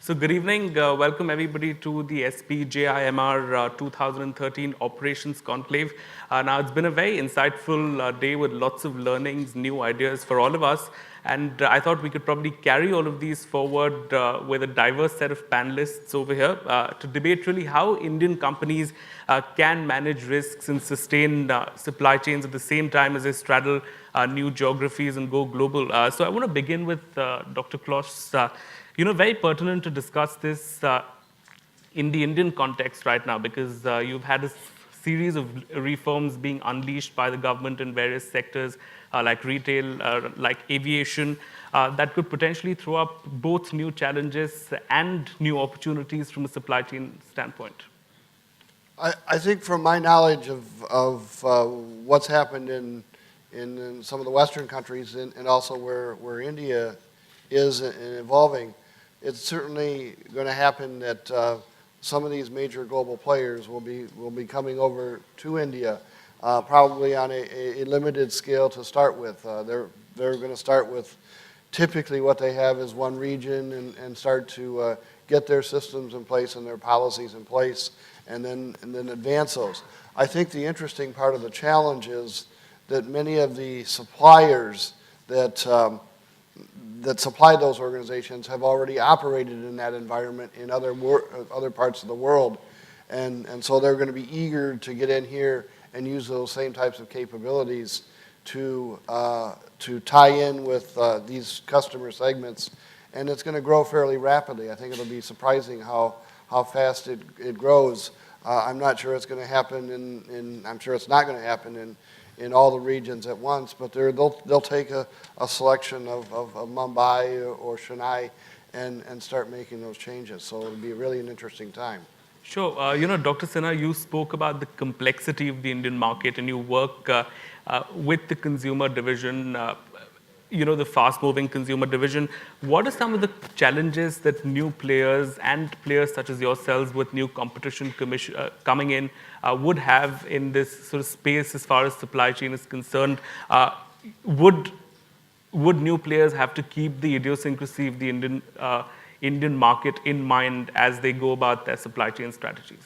So good evening. Welcome everybody to the SPJIMR 2013 Operations Conclave. Now it's been a very insightful day with lots of learnings, new ideas for all of us. And I thought we could probably carry all of these forward with a diverse set of panelists over here to debate really how Indian companies can manage risks and sustain supply chains at the same time as they straddle new geographies and go global. So I want to begin with Dr. Kloss. Very pertinent to discuss this in the Indian context right now because you've had a series of reforms being unleashed by the government in various sectors like retail, like aviation, that could potentially throw up both new challenges and new opportunities from a supply chain standpoint. I think from my knowledge of what's happened in some of the Western countries and also where India is evolving, it's certainly going to happen that some of these major global players will be coming over to India, probably on a limited scale to start with. They're going to start with typically what they have is one region and start to get their systems in place and their policies in place, and then advance those. I think the interesting part of the challenge is that many of the suppliers that supply those organizations have already operated in that environment in other parts of the world. And so they're going to be eager to get in here and use those same types of capabilities to tie in with these customer segments. And it's going to grow fairly rapidly. I think it'll be surprising how fast it grows. I'm not sure it's going to happen I'm sure it's not going to happen in all the regions at once, but they'll take a selection of Mumbai or Chennai and start making those changes. So it'll be really an interesting time. Sure. Dr. Sinha, you spoke about the complexity of the Indian market and you work with the consumer division, the fast-moving consumer division. What are some of the challenges that new players and players such as yourselves with new competition coming in would have in this sort of space as far as supply chain is concerned? Would new players have to keep the idiosyncrasy of the Indian market in mind as they go about their supply chain strategies?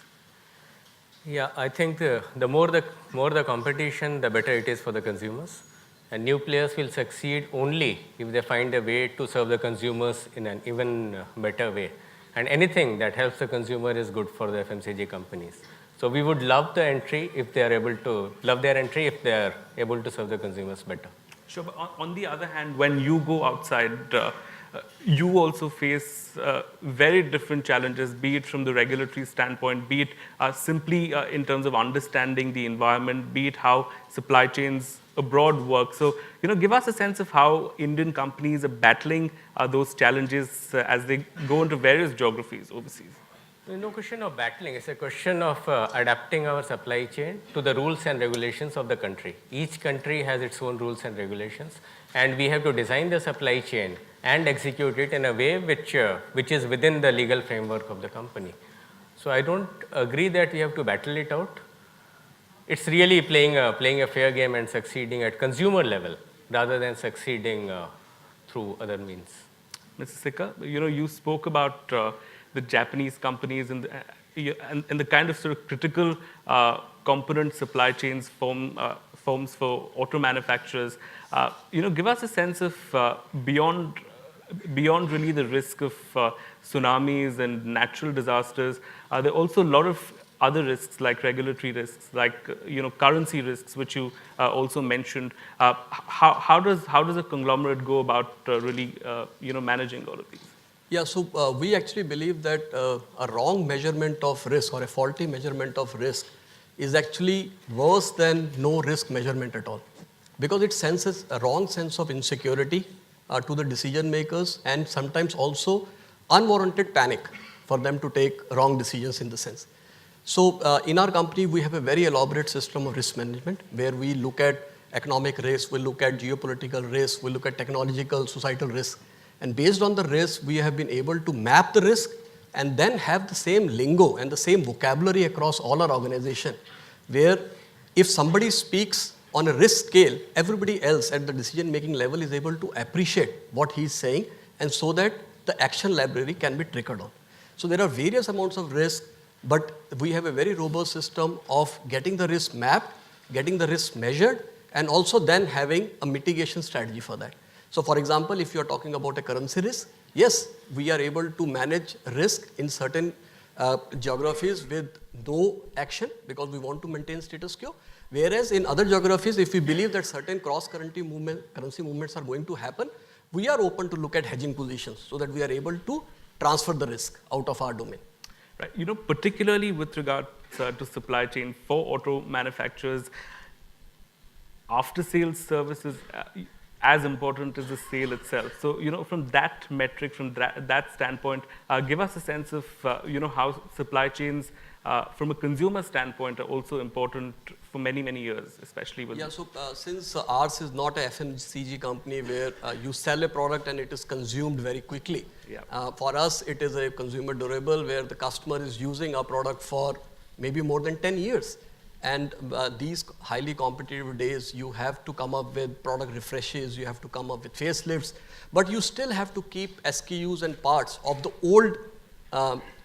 Yeah, I think the more the competition, the better it is for the consumers. And new players will succeed only if they find a way to serve the consumers in an even better way. And anything that helps the consumer is good for the FMCG companies. So we would love the entry if they are able to serve the consumers better. Sure, but on the other hand, when you go outside, you also face very different challenges, be it from the regulatory standpoint, be it simply in terms of understanding the environment, be it how supply chains abroad work. So, give us a sense of how Indian companies are battling those challenges as they go into various geographies overseas. There's no question of battling. It's a question of adapting our supply chain to the rules and regulations of the country. Each country has its own rules and regulations, and we have to design the supply chain and execute it in a way which is within the legal framework of the company. So I don't agree that we have to battle it out. It's really playing a fair game and succeeding at consumer level rather than succeeding through other means. Mr. Sikka, you spoke about the Japanese companies and the kind of sort of critical component supply chains forms for auto manufacturers. Give us a sense of beyond really the risk of tsunamis and natural disasters. There are also a lot of other risks like regulatory risks, like currency risks, which you also mentioned. How does a conglomerate go about really managing all of these? Yeah, so we actually believe that a wrong measurement of risk or a faulty measurement of risk is actually worse than no risk measurement at all, because it senses a wrong sense of insecurity to the decision makers and sometimes also unwarranted panic for them to take wrong decisions in the sense. So in our company, we have a very elaborate system of risk management where we look at economic risk, we look at geopolitical risk, we look at technological, societal risk. And based on the risk, we have been able to map the risk and then have the same lingo and the same vocabulary across all our organization, where if somebody speaks on a risk scale, everybody else at the decision-making level is able to appreciate what he's saying, and so that the action library can be triggered on. So there are various amounts of risk, but we have a very robust system of getting the risk mapped, getting the risk measured, and also then having a mitigation strategy for that. So for example, if you are talking about a currency risk, yes, we are able to manage risk in certain geographies with no action because we want to maintain status quo. Whereas in other geographies, if we believe that certain currency movements are going to happen, we are open to look at hedging positions so that we are able to transfer the risk out of our domain. Right. You know, particularly with regard to supply chain for auto manufacturers, after-sales service is as important as the sale itself. So, you know, from that metric, from that standpoint, give us a sense of, you know, how supply chains from a consumer standpoint are also important for many, many years, especially with... Yeah, so since ours is not a FMCG company where you sell a product and it is consumed very quickly, for us it is a consumer durable where the customer is using our product for maybe more than 10 years. And these highly competitive days, you have to come up with product refreshes, you have to come up with facelifts, but you still have to keep SKUs and parts of the old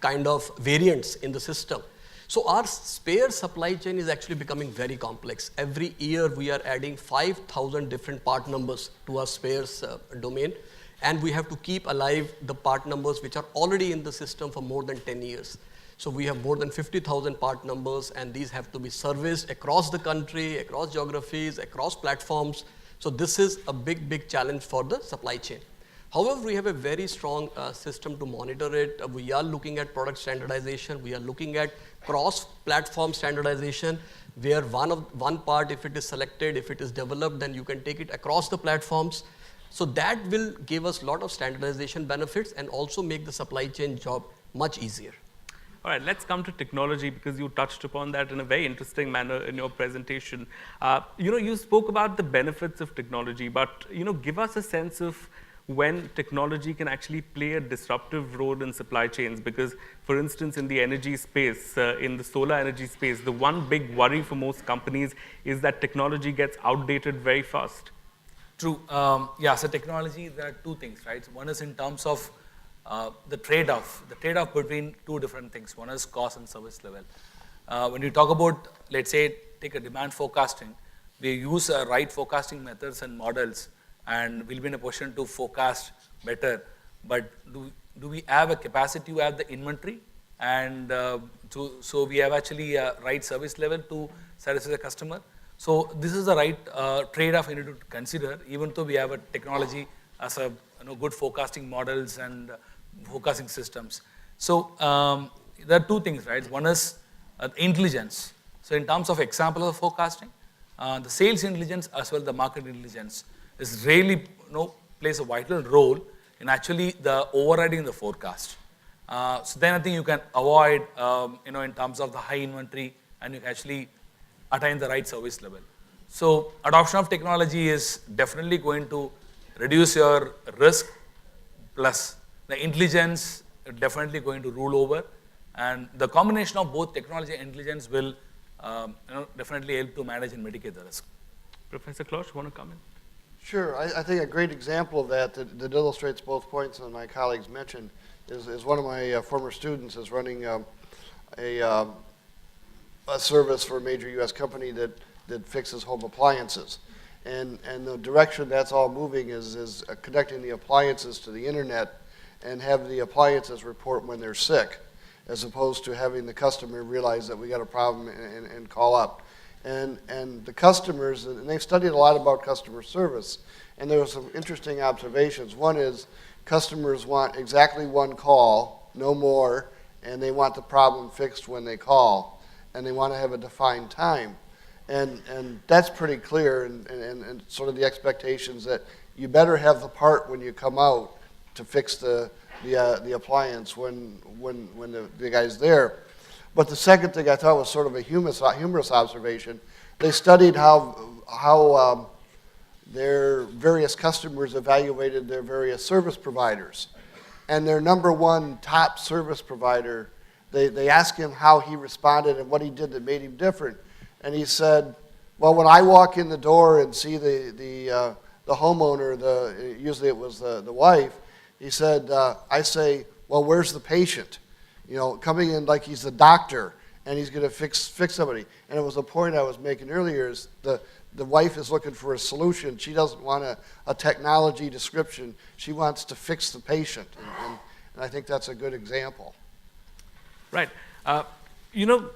kind of variants in the system. So our spare supply chain is actually becoming very complex. Every year we are adding 5,000 different part numbers to our spares domain, and we have to keep alive the part numbers which are already in the system for more than 10 years. So we have more than 50,000 part numbers, and these have to be serviced across the country, across geographies, across platforms. So this is a big, big challenge for the supply chain. However, we have a very strong system to monitor it. We are looking at product standardization. We are looking at cross-platform standardization, where one part, if it is selected, if it is developed, then you can take it across the platforms. So that will give us a lot of standardization benefits and also make the supply chain job much easier. All right, let's come to technology because you touched upon that in a very interesting manner in your presentation. You know, you spoke about the benefits of technology, but, you know, give us a sense of when technology can actually play a disruptive role in supply chains. Because, for instance, in the energy space, in the solar energy space, the one big worry for most companies is that technology gets outdated very fast. True. Yeah, so technology, there are two things, right? One is in terms of the trade-off between two different things. One is cost and service level. When you talk about, let's say, take a demand forecasting, we use right forecasting methods and models, and we'll be in a position to forecast better. But do we have a capacity to have the inventory? And so we have actually a right service level to satisfy the customer. So this is the right trade-off you need to consider, even though we have a technology as a good forecasting models and forecasting systems. So there are two things, right? One is intelligence. So in terms of example of forecasting, the sales intelligence as well as the market intelligence is really plays a vital role in actually the overriding the forecast. So then I think you can avoid in terms of the high inventory, and you can actually attain the right service level. So adoption of technology is definitely going to reduce your risk, plus the intelligence definitely going to rule over, and the combination of both technology and intelligence will definitely help to manage and mitigate the risk. Professor Klosch, you want to comment? Sure. I think a great example of that illustrates both points that my colleagues mentioned is one of my former students is running a service for a major U.S. company that fixes home appliances. And the direction that's all moving is connecting the appliances to the internet and have the appliances report when they're sick, as opposed to having the customer realize that we got a problem and call up. And the customers, and they've studied a lot about customer service, and there were some interesting observations. One is customers want exactly one call, no more, and they want the problem fixed when they call, and they want to have a defined time. And that's pretty clear, and sort of the expectations that you better have the part when you come out to fix the appliance when the guy's there. But the second thing I thought was sort of a humorous observation. They studied how their various customers evaluated their various service providers, and their number one top service provider, they asked him how he responded and what he did that made him different. And he said, well, when I walk in the door and see the homeowner, usually it was the wife, He said, I say, well, where's the patient? You know, coming in like he's the doctor and he's going to fix somebody. And it was a point I was making earlier is the wife is looking for a solution. She doesn't want a technology description. She wants to fix the patient. And I think that's a good example. Right. You know,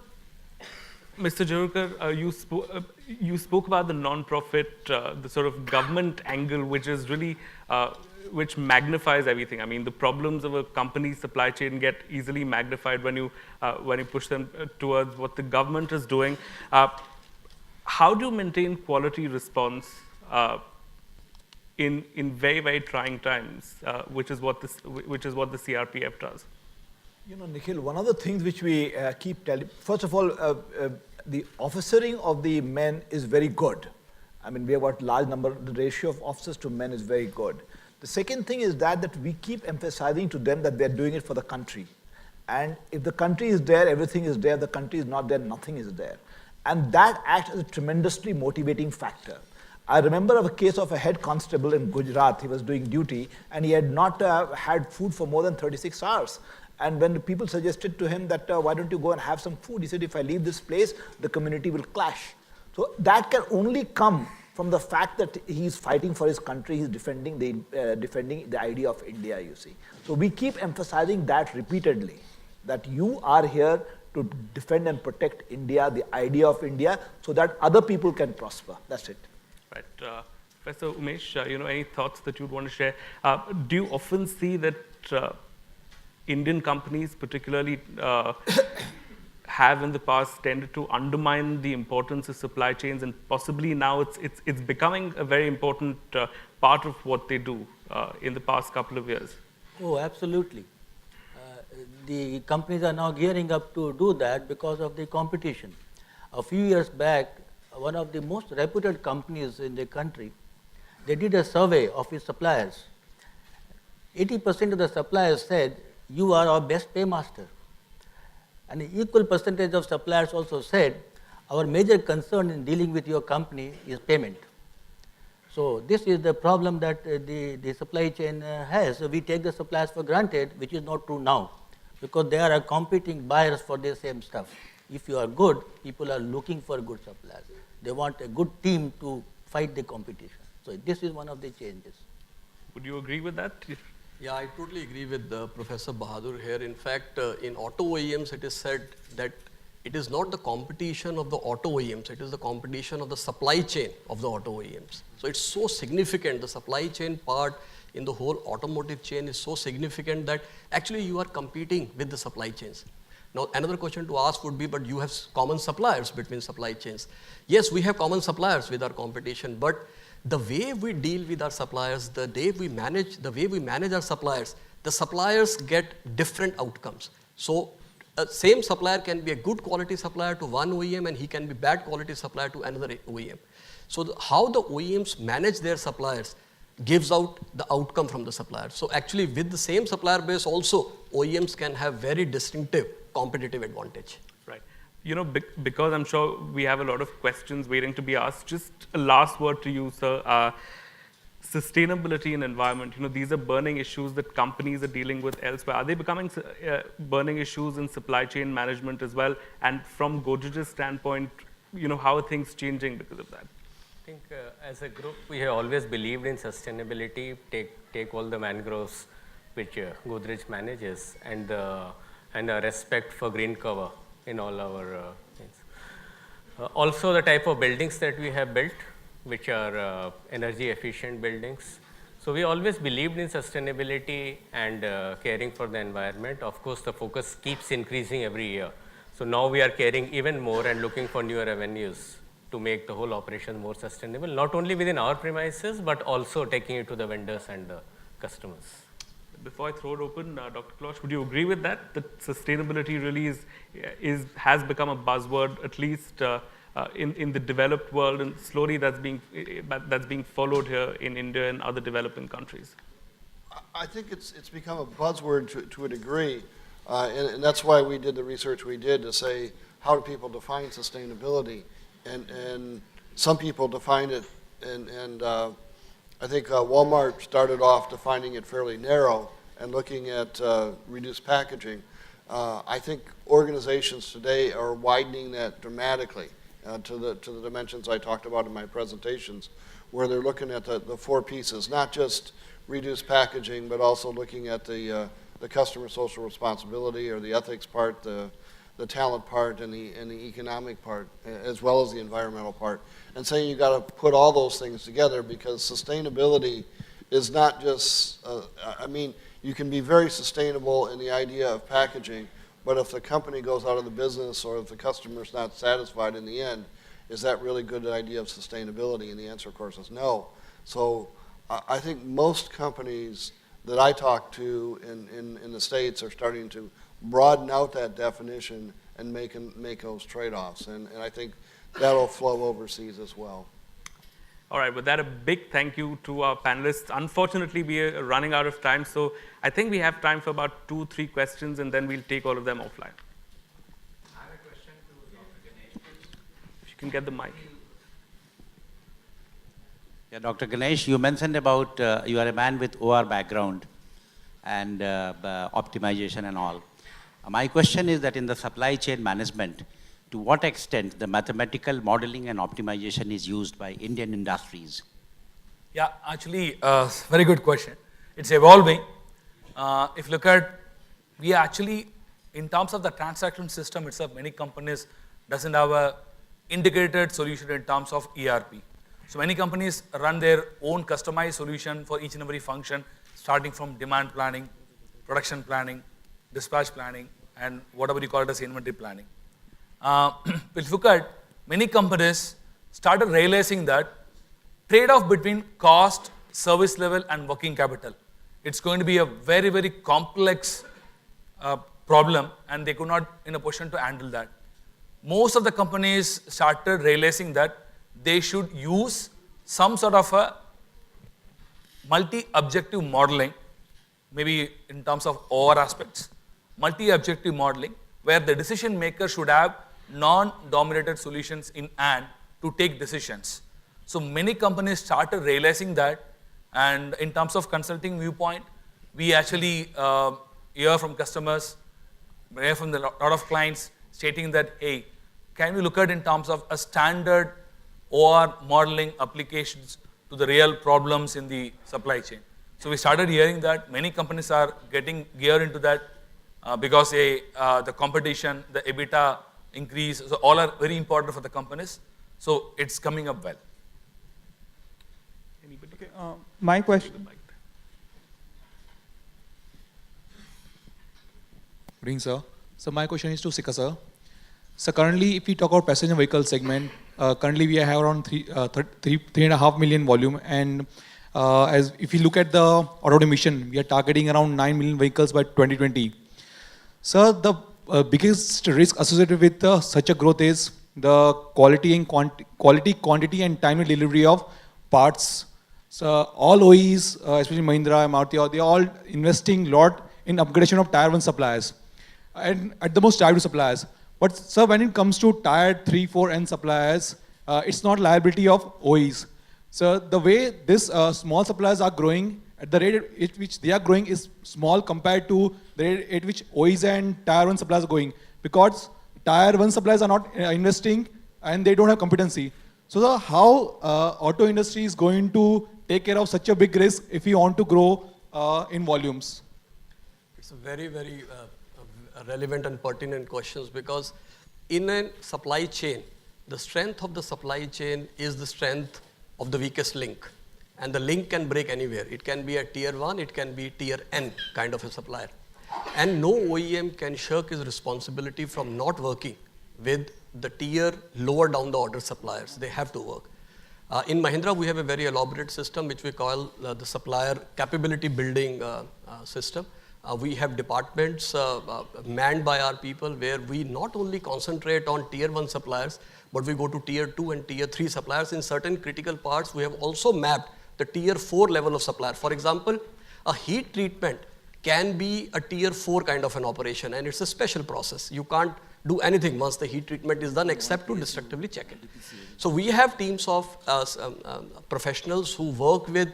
Mr. Jerukar, you spoke about the non-profit, the sort of government angle, which is really, which magnifies everything. I mean, the problems of a company's supply chain get easily magnified when you push them towards what the government is doing. How do you maintain quality response in very, very trying times, which is what the CRPF does? You know, Nikhil, one of the things which we keep telling, first of all, the officering of the men is very good. I mean, we have got large number, the ratio of officers to men is very good. The second thing is that we keep emphasizing to them that they're doing it for the country. And if the country is there, everything is there. If the country is not there, nothing is there. And that acts as a tremendously motivating factor. I remember of a case of a head constable in Gujarat. He was doing duty and he had not had food for more than 36 hours. And when the people suggested to him that, why don't you go and have some food? He said, if I leave this place, the community will clash. So that can only come from the fact that he's fighting for his country, he's defending the idea of India, you see. So we keep emphasizing that repeatedly, that you are here to defend and protect India, the idea of India, so that other people can prosper. That's it. Right. Professor Umesh, you know, any thoughts that you'd want to share? Do you often see that Indian companies particularly have in the past tended to undermine the importance of supply chains, and possibly now it's becoming a very important part of what they do in the past couple of years? Oh, absolutely. The companies are now gearing up to do that because of the competition. A few years back, one of the most reputed companies in the country, they did a survey of its suppliers. 80% of the suppliers said, you are our best paymaster. And an equal percentage of suppliers also said, our major concern in dealing with your company is payment. So this is the problem that the supply chain has. So we take the suppliers for granted, which is not true now, because they are competing buyers for the same stuff. If you are good, people are looking for good suppliers. They want a good team to fight the competition. So this is one of the changes. Would you agree with that? Yeah, I totally agree with Professor Bahadur here. In fact, in auto OEMs, it is said that it is not the competition of the auto OEMs, it is the competition of the supply chain of the auto OEMs. So it's so significant, the supply chain part in the whole automotive chain is so significant that actually you are competing with the supply chains. Now, another question to ask would be, but you have common suppliers between supply chains. Yes, we have common suppliers with our competition, but the way we deal with our suppliers, the way we manage our suppliers, the suppliers get different outcomes. So, same supplier can be a good quality supplier to one OEM and he can be bad quality supplier to another OEM. So, how the OEMs manage their suppliers gives out the outcome from the supplier. So, actually with the same supplier base also, OEMs can have very distinctive competitive advantage. Right. You know, because I'm sure we have a lot of questions waiting to be asked, just a last word to you, sir. Sustainability and environment, you know, these are burning issues that companies are dealing with elsewhere. Are they becoming burning issues in supply chain management as well? And from Godrej's standpoint, you know, how are things changing because of that? I think as a group, we have always believed in sustainability. Take all the mangroves which Godrej manages, and the respect for green cover in all our things. Also, the type of buildings that we have built, which are energy efficient buildings. So we always believed in sustainability and caring for the environment. Of course, the focus keeps increasing every year. So now we are caring even more and looking for newer avenues to make the whole operation more sustainable, not only within our premises, but also taking it to the vendors and the customers. Before I throw it open, Dr. Klosch, would you agree with that? That sustainability really has become a buzzword, at least in the developed world, and slowly that's being followed here in India and other developing countries. I think it's become a buzzword to a degree, and that's why we did the research we did to say, how do people define sustainability? And some people define it, and I think Walmart started off defining it fairly narrow, and looking at reduced packaging, I think organizations today are widening that dramatically to the dimensions I talked about in my presentations, where they're looking at the four pieces, not just reduced packaging, but also looking at the customer social responsibility, or the ethics part, the talent part, and the economic part, as well as the environmental part, and saying you got to put all those things together, because sustainability is not just, I mean, you can be very sustainable in the idea of packaging, but if the company goes out of the business, or if the customer's not satisfied in the end, is that really a good idea of sustainability? And the answer, of course, is no. So I think most companies that I talk to in the States are starting to broaden out that definition and make those trade-offs. And I think that'll flow overseas as well. All right, with that, a big thank you to our panelists. Unfortunately, we are running out of time, so I think we have time for about 2-3 questions, and then we'll take all of them offline. I have a question to Dr. Ganesh. If you can get the mic. Yeah, Dr. Ganesh, you mentioned about you are a man with OR background and optimization and all. My question is that in the supply chain management, to what extent the mathematical modeling and optimization is used by Indian industries? Yeah, actually, very good question. It's evolving. If you look at, we actually, in terms of the transaction system itself, many companies doesn't have a integrated solution in terms of ERP. So many companies run their own customized solution for each and every function, starting from demand planning, production planning, dispatch planning, and whatever you call it as inventory planning. If you look at, many companies started realizing that trade-off between cost, service level, and working capital, it's going to be a very, very complex problem, and they could not in a position to handle that. Most of the companies started realizing that they should use some sort of a multi-objective modeling, maybe in terms of OR aspects, multi-objective modeling, where the decision maker should have non-dominated solutions in hand to take decisions. So many companies started realizing that, and in terms of consulting viewpoint, we actually hear from customers, hear from a lot of clients stating that, hey, can we look at in terms of a standard OR modeling applications to the real problems in the supply chain? So we started hearing that many companies are getting geared into that because the competition, the EBITDA increase, so all are very important for the companies. So it's coming up well. Okay, my question. Good evening, sir. So my question is to Sika, sir. So currently, if we talk about passenger vehicle segment, currently we have around 3.5 million volume, and as if you look at the automotive mission, we are targeting around 9 million vehicles by 2020. So the biggest risk associated with such a growth is the quality, quantity, and timely delivery of parts. So all OEs, especially Mahindra, Maruti, they are all investing a lot in upgradation of Tier 1 suppliers, and at the most Tier 2 suppliers. But sir, when it comes to Tier 3, 4, and suppliers, it's not liability of OEs. So the way this small suppliers are growing, at the rate at which they are growing is small compared to the rate at which OEs and Tier 1 suppliers are going, because Tier 1 suppliers are not investing and they don't have competency. So how auto industry is going to take care of such a big risk if we want to grow in volumes? It's a very, very relevant and pertinent questions, because in a supply chain, the strength of the supply chain is the strength of the weakest link. And the link can break anywhere. It can be a Tier 1, it can be Tier N kind of a supplier. And no OEM can shirk his responsibility from not working with the tier lower down the order suppliers. They have to work. In Mahindra, we have a very elaborate system which we call the supplier capability building system. We have departments manned by our people where we not only concentrate on Tier 1 suppliers, but we go to Tier 2 and Tier 3 suppliers. In certain critical parts, we have also mapped the Tier 4 level of supplier. For example, a heat treatment can be a Tier 4 kind of an operation, and it's a special process. You can't do anything once the heat treatment is done except to destructively check it. So we have teams of professionals who work with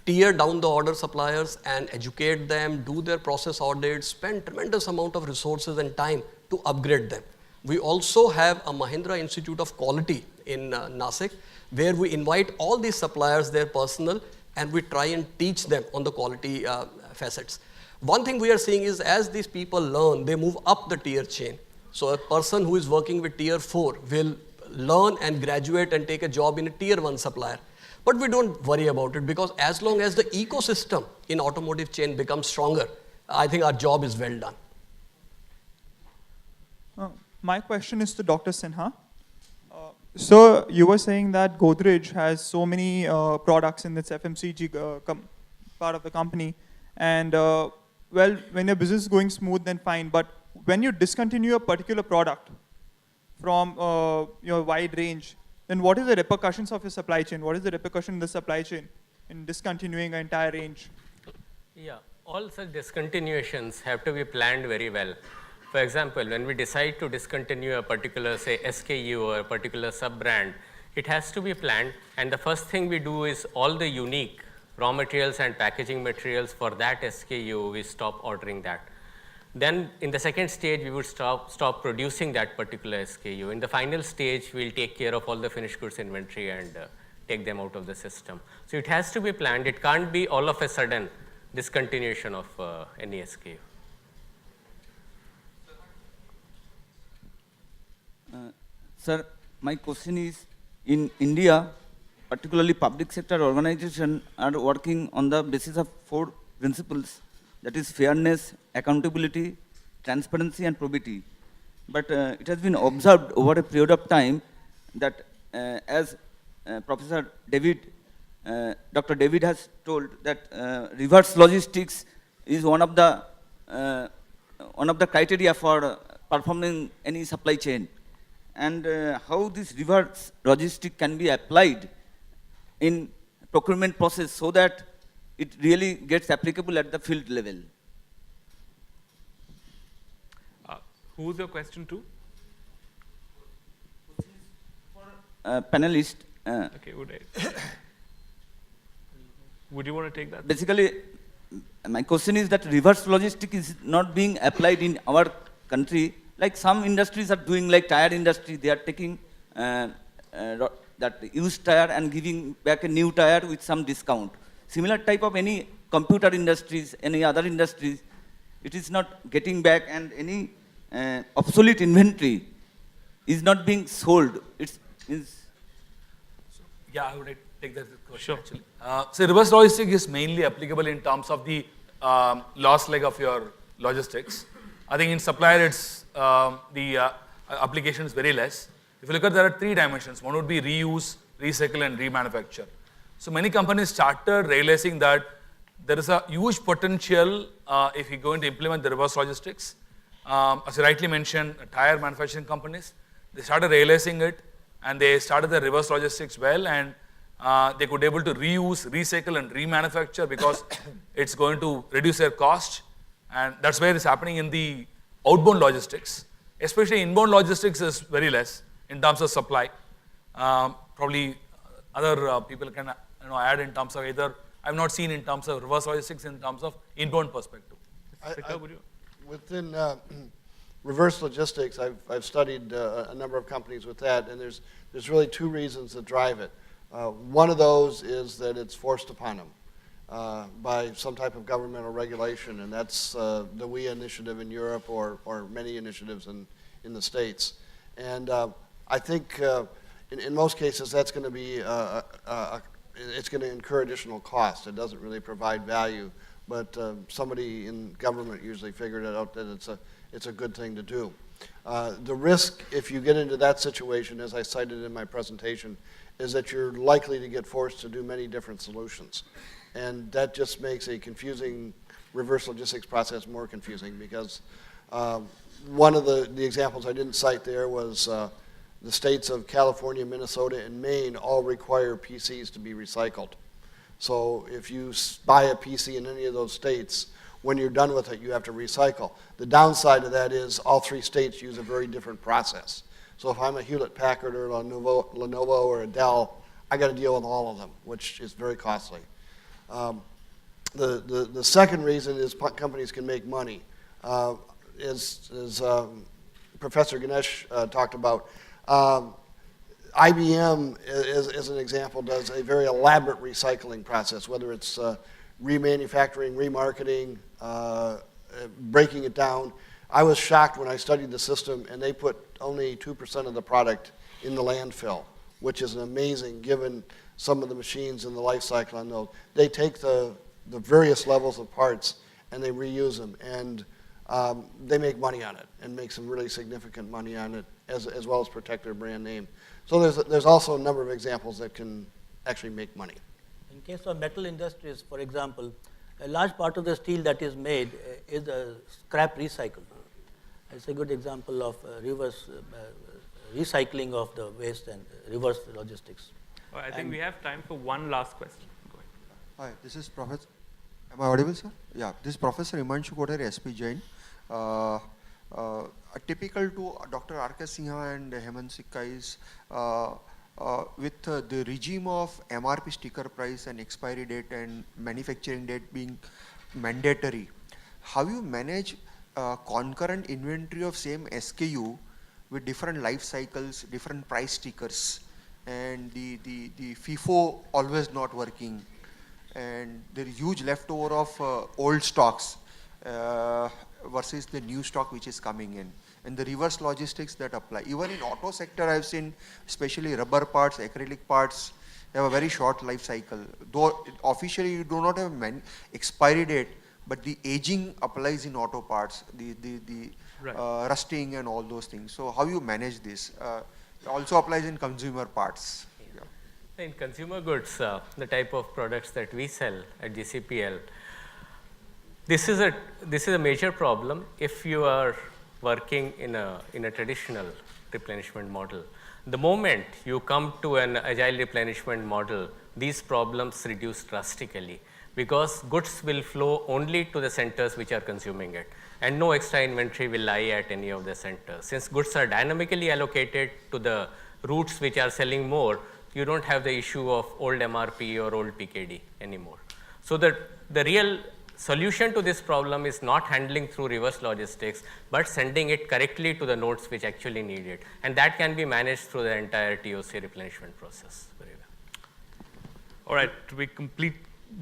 tear down the order suppliers and educate them, do their process audits, spend tremendous amount of resources and time to upgrade them. We also have a Mahindra Institute of Quality in Nasik, where we invite all these suppliers, their personnel, and we try and teach them on the quality facets. One thing we are seeing is as these people learn, they move up the tier chain. So a person who is working with tier 4 will learn and graduate and take a job in a tier 1 supplier. But we don't worry about it because as long as the ecosystem in automotive chain becomes stronger, I think our job is well done. My question is to Dr. Sinha. So you were saying that Godrej has so many products in its FMCG part of the company, and well, when your business is going smooth, then fine. But when you discontinue a particular product from your wide range, then what is the repercussions of your supply chain? What is the repercussion in the supply chain in discontinuing an entire range? Yeah, all such discontinuations have to be planned very well. For example, when we decide to discontinue a particular, say, SKU or a particular sub-brand, it has to be planned, and the first thing we do is all the unique raw materials and packaging materials for that SKU, we stop ordering that. Then in the second stage, we would stop producing that particular SKU. In the final stage, we'll take care of all the finished goods inventory and take them out of the system. So it has to be planned. It can't be all of a sudden discontinuation of any SKU. Sir, my question is, in India, particularly public sector organizations are working on the basis of 4 principles, that is fairness, accountability, transparency and probity. But it has been observed over a period of time that as Professor David, Dr. David has told that reverse logistics is one of the criteria for performing any supply chain. And how this reverse logistic can be applied in procurement process so that it really gets applicable at the field level. Who's your question to? Panelist. Okay, would you want to take that? Basically, my question is that reverse logistic is not being applied in our country. Like some industries are doing, like tire industry, they are taking that used tire and giving back a new tire with some discount. Similar type of any computer industries, any other industries, it is not getting back, and any obsolete inventory is not being sold. Yeah, I would take that question actually. So reverse logistics is mainly applicable in terms of the last leg of your logistics. I think in supplier, it's the application is very less. If you look at, there are 3 dimensions. One would be reuse, recycle, and remanufacture. So many companies started realizing that there is a huge potential if you're going to implement the reverse logistics. As you rightly mentioned, tire manufacturing companies, they started realizing it, and they started the reverse logistics well, and they could be able to reuse, recycle, and remanufacture because it's going to reduce their cost. And that's where it's happening in the outbound logistics. Especially inbound logistics is very less in terms of supply. Probably other people can add in terms of either, I've not seen in terms of reverse logistics in terms of inbound perspective. Within reverse logistics, I've studied a number of companies with that, and there's really 2 reasons that drive it. One of those is that it's forced upon them by some type of governmental regulation, and that's the WE initiative in Europe or many initiatives in the States. And I think in most cases that's going to be, it's going to incur additional cost. It doesn't really provide value, but somebody in government usually figured it out that it's a good thing to do. The risk, if you get into that situation, as I cited in my presentation, is that you're likely to get forced to do many different solutions. And that just makes a confusing reverse logistics process more confusing, because one of the examples I didn't cite there was the states of California, Minnesota, and Maine all require PCs to be recycled. So if you buy a PC in any of those states, when you're done with it, you have to recycle. The downside of that is all 3 states use a very different process. So if I'm a Hewlett-Packard or Lenovo or a Dell, I got to deal with all of them, which is very costly. The second reason is companies can make money. As Professor Ganesh talked about, IBM, as an example, does a very elaborate recycling process, whether it's remanufacturing, remarketing, breaking it down. I was shocked when I studied the system, and they put only 2% of the product in the landfill, which is amazing given some of the machines in the life cycle on those. They take the various levels of parts and they reuse them, and they make money on it and make some really significant money on it, as well as protect their brand name. So there's also a number of examples that can actually make money. In case of metal industries, for example, a large part of the steel that is made is scrap recycle. It's a good example of reverse recycling of the waste and reverse logistics. Well, I think we have time for one last question. Go ahead. Hi, this is Professor. Am I audible, sir? Yeah, this is Professor Himanshu Kothari, SPJIMR. Typical to Dr. R.K. Sinha and Hemant Sikka is with the regime of MRP sticker price and expiry date and manufacturing date being mandatory, how you manage concurrent inventory of same SKU with different life cycles, different price stickers, and the FIFO always not working, and there is huge leftover of old stocks versus the new stock which is coming in, and the reverse logistics that apply. Even in auto sector, I've seen, especially rubber parts, acrylic parts, they have a very short life cycle. Though officially you do not have expiry date, but the aging applies in auto parts, the rusting and all those things. So how you manage this? Also applies in consumer parts. Yeah. In consumer goods, the type of products that we sell at GCPL, this is a major problem if you are working in a traditional replenishment model. The moment you come to an agile replenishment model, these problems reduce drastically, because goods will flow only to the centers which are consuming it, and no extra inventory will lie at any of the centers. Since goods are dynamically allocated to the routes which are selling more, you don't have the issue of old MRP or old PKD anymore. So the real solution to this problem is not handling through reverse logistics, but sending it correctly to the nodes which actually need it. And that can be managed through the entire TOC replenishment process very well. All right, to be complete,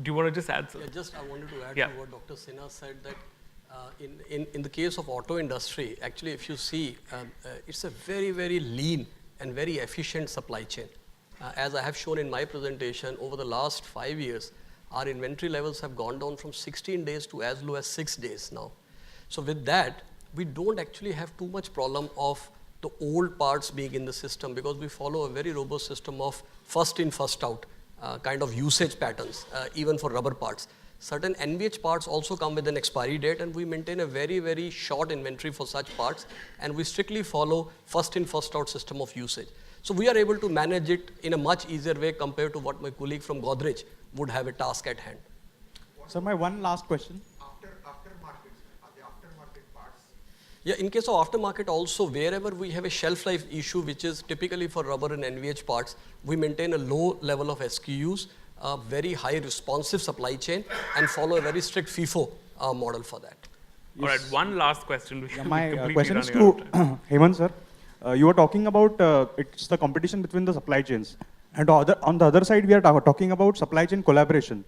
do you want to just add something? Yeah, I wanted to add to what Dr. Sinha said, that in the case of auto industry, actually if you see, it's a very, very lean and very efficient supply chain. As I have shown in my presentation, over the last 5 years, our inventory levels have gone down from 16 days to as low as 6 days now. So with that, we don't actually have too much problem of the old parts being in the system, because we follow a very robust system of first in, first out kind of usage patterns, even for rubber parts. Certain NVH parts also come with an expiry date, and we maintain a very, very short inventory for such parts, and we strictly follow first in, first out system of usage. So we are able to manage it in a much easier way compared to what my colleague from Godrej would have a task at hand. So my one last question. Aftermarket, are the aftermarket parts? Yeah, in case of aftermarket also, wherever we have a shelf life issue, which is typically for rubber and NVH parts, we maintain a low level of SKUs, a very high responsive supply chain, and follow a very strict FIFO model for that. Yes. All right, one last question. Yeah, my question is to Hemant sir. You were talking about it's the competition between the supply chains. And on the other side, we are talking about supply chain collaboration.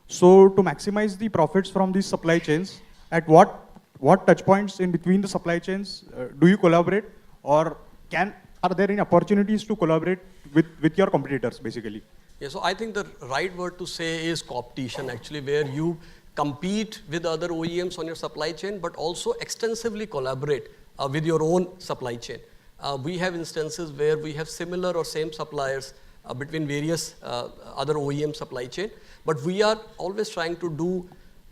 So to maximize the profits from these supply chains, at what touch points in between the supply chains do you collaborate, or are there any opportunities to collaborate with your competitors, basically? Yeah, so I think the right word to say is competition, actually, where you compete with other OEMs on your supply chain, but also extensively collaborate with your own supply chain. We have instances where we have similar or same suppliers between various other OEM supply chain, but we are always trying to do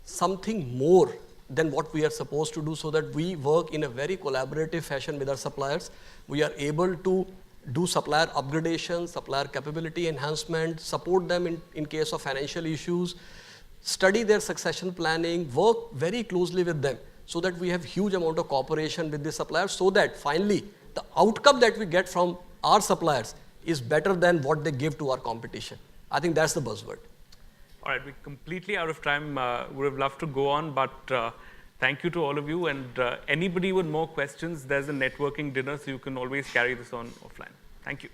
something more than what we are supposed to do, so that we work in a very collaborative fashion with our suppliers. We are able to do supplier upgradation, supplier capability enhancement, support them in case of financial issues, study their succession planning, work very closely with them, so that we have huge amount of cooperation with the suppliers, so that finally the outcome that we get from our suppliers is better than what they give to our competition. I think that's the buzzword. All right, we're completely out of time. Would have loved to go on, but thank you to all of you. And anybody with more questions, there's a networking dinner, so you can always carry this on offline. Thank you.